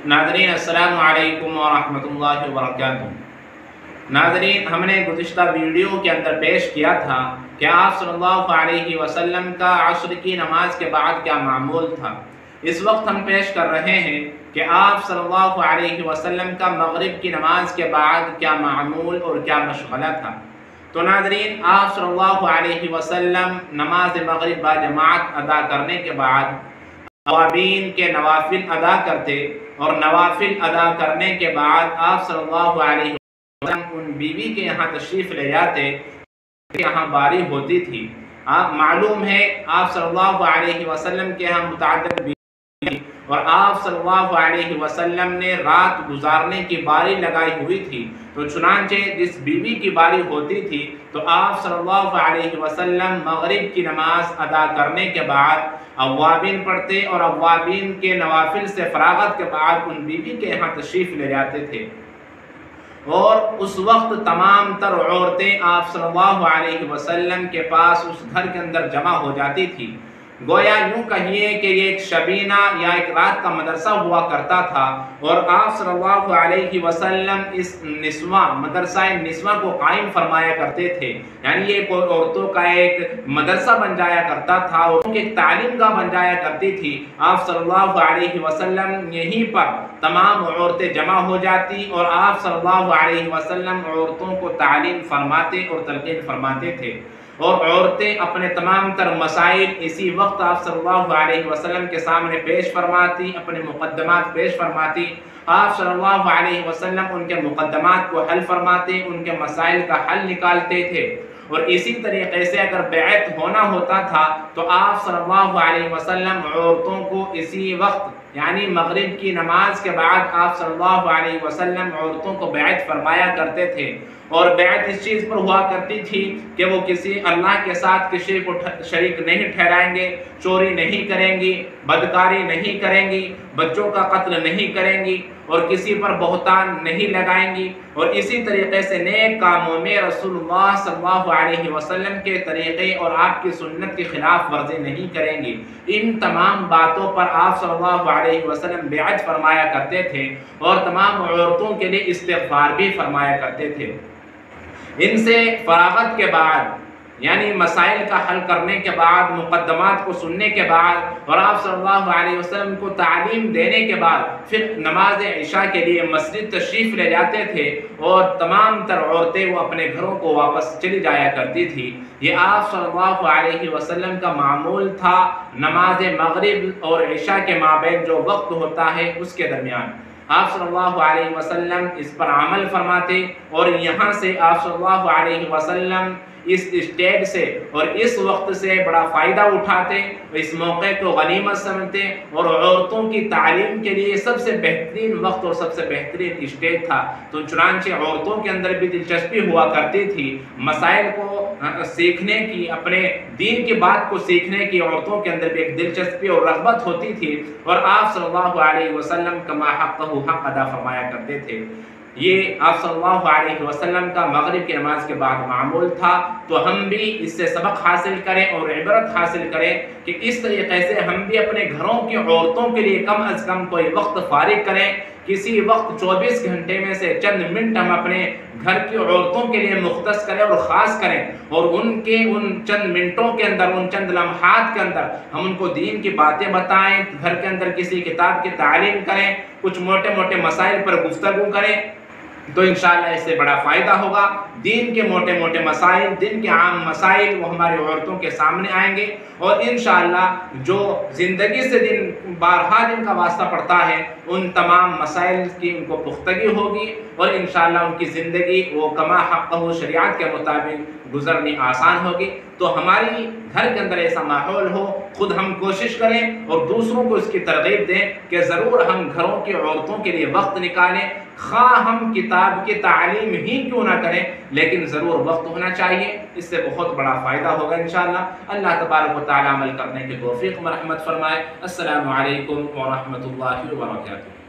नाज़रीन अस्सलामु अलैकुम वरहमतुल्लाहि वबरकातुहू। नाज़रीन, हमने गुज़िश्ता वीडियो के अंदर पेश किया था कि आप सल्लल्लाहु अलैहि वसल्लम का असर की नमाज के बाद क्या मामूल था। इस वक्त हम पेश कर रहे हैं कि आप सल्लल्लाहु अलैहि वसल्लम का मगरिब की नमाज के बाद क्या मामूल और क्या मशगला था। तो नाज़रीन, आप सल्लल्लाहु अलैहि वसल्लम नमाज मगरिब बाजमात अदा करने के बाद अवाबीन के नवाफिल अदा करते और नवाफिल अदा करने के बाद आप सल्लल्लाहु अलैहि वसल्लम उन बीवी के यहाँ तशरीफ़ ले जाते, यहाँ बारी होती थी। आप मालूम है आप सल्लल्लाहु अलैहि वसल्लम के यहाँ मुतअद्दिद बीवी और आप सल्लल्लाहु अलैहि वसल्लम ने रात गुजारने की बारी लगाई हुई थी। तो चुनांचे जिस बीवी की बारी होती थी तो आप सल्लल्लाहु अलैहि वसल्लम मगरिब की नमाज अदा करने के बाद अव्वाबीन पढ़ते और अव्वाबीन के नवाफिल से फरागत के बाद उन बीवी के यहाँ तशरीफ़ ले जाते थे। और उस वक्त तमाम तर औरतें आप सल्लल्लाहु अलैहि वसल्लम के पास उस घर के अंदर जमा हो जाती थी। गोया यूँ कहिए कि ये एक शबीना या एक रात का मदरसा हुआ करता था और आप सल्लल्लाहु अलैहि वसल्लम इस निस्वा मदरसा निस्वा को कायम फरमाया करते थे। यानी ये औरतों का एक मदरसा बन जाया करता था और उनकी एक तालीम गाह बन जाया करती थी। आप सल्लल्लाहु अलैहि वसल्लम यहीं पर तमाम औरतें जमा हो जाती और आप सल्लल्लाहु अलैहि वसल्लम औरतों को तालीम फरमाते और तलकीन फरमाते थे। और औरतें अपने तमाम तर मसाइल इसी वक्त आप सल्लल्लाहु अलैहि वसल्लम के सामने पेश फरमाती, अपने मुकद्दमात पेश फरमाती। आप सल्लल्लाहु अलैहि वसल्लम उनके मुकद्दमात को हल फरमाते, उनके मसाइल का हल निकालते थे। और इसी तरीके से अगर बैत होना होता था तो आप सल्लल्लाहु अलैहि वसल्लम औरतों को इसी वक्त यानी मगरिब की नमाज के बाद आप सल्लल्लाहु अलैहि वसल्लम औरतों को बैत फरमाया करते थे। और बैत इस चीज़ पर हुआ करती थी कि वो किसी अल्लाह के साथ किसी को शरीक नहीं ठहराएंगे, चोरी नहीं करेंगी, बदकारी नहीं करेंगी, बच्चों का कत्ल नहीं करेंगी और किसी पर बहुतान नहीं लगाएंगी। और इसी तरीके से नेक कामों में रसूलुल्लाह सल्लल्लाहु अलैहि वसल्लम के तरीक़े और आपकी सुन्नत की खिलाफ वर्जी नहीं करेंगी। इन तमाम बातों पर आप सल्लल्लाहु अलैहि वसल्लम बैत फरमाया करते थे और तमाम औरतों के लिए इस्तिग़फ़ार भी फरमाया करते थे। इनसे फरागत के बाद यानी मसाइल का हल करने के बाद, मुकद्दमात को सुनने के बाद और आप सल्लल्लाहु अलैहि वसल्लम को तालीम देने के बाद फिर नमाज इशा के लिए मस्जिद तशरीफ़ ले जाते थे और तमाम तर औरतें वो अपने घरों को वापस चली जाया करती थी। ये आप सल्लल्लाहु अलैहि वसल्लम का मामूल था। नमाज मगरिब और इशा के माबैन जो वक्त होता है उसके दरमियान आप सल्लल्लाहु अलैहि वसल्लम इस पर अमल फरमाते और यहाँ से आप सल्लल्लाहु अलैहि वसल्लम इस स्टेज से और इस वक्त से बड़ा फ़ायदा उठाते, इस मौके को गनीमत समझते और औरतों की तालीम के लिए सबसे बेहतरीन वक्त और सबसे बेहतरीन स्टेज था। तो चुनांचे औरतों के अंदर भी दिलचस्पी हुआ करती थी मसाइल को सीखने की, अपने दीन की बात को सीखने की औरतों के अंदर भी एक दिलचस्पी और रग़बत होती थी और आप सल्लल्लाहु अलैहि वसल्लम कमा हक़्क़हु हक़ अदा फरमाया करते थे। ये आप सल्लल्लाहु अलैहि वसल्लम का मगरिब की नमाज के बाद मामूल था। तो हम भी इससे सबक हासिल करें और इबरत हासिल करें कि इस तरीके से हम भी अपने घरों की औरतों के लिए कम अज़ कम कोई वक्त फारिग करें। किसी वक्त 24 घंटे में से चंद मिनट हम अपने घर की औरतों के लिए मुख्तस करें और ख़ास करें और उनके उन चंद मिनटों के अंदर, उन चंद लम्हात के अंदर हम उनको दीन की बातें बताएं, घर के अंदर किसी किताब की तालीम करें, कुछ मोटे मोटे मसाइल पर गुफ्तगू करें। तो इंशाअल्लाह इससे बड़ा फ़ायदा होगा। दीन के मोटे मोटे मसाइल, दिन के आम मसाइल वो हमारी औरतों के सामने आएंगे और इंशाअल्लाह जो ज़िंदगी से दिन बारहा दिन का वास्ता पड़ता है उन तमाम मसाइल की उनको पुख्तगी होगी और इंशाअल्लाह उनकी ज़िंदगी वो कमा हक़्क़हु शरीयत के मुताबिक गुजरनी आसान होगी। तो हमारी घर के अंदर ऐसा माहौल हो, खुद हम कोशिश करें और दूसरों को इसकी तरगीब दें कि ज़रूर हम घरों की औरतों के लिए वक्त निकालें। खा हम किताब की तालीम ही क्यों ना करें लेकिन ज़रूर वक्त होना चाहिए। इससे बहुत बड़ा फ़ायदा होगा इंशाअल्लाह। अल्लाह तबारक व तआला अमल करने की तौफ़ीक़ व रहमत फरमाए। अस्सलामु अलैकुम व रहमतुल्लाहि व बरकातुहू।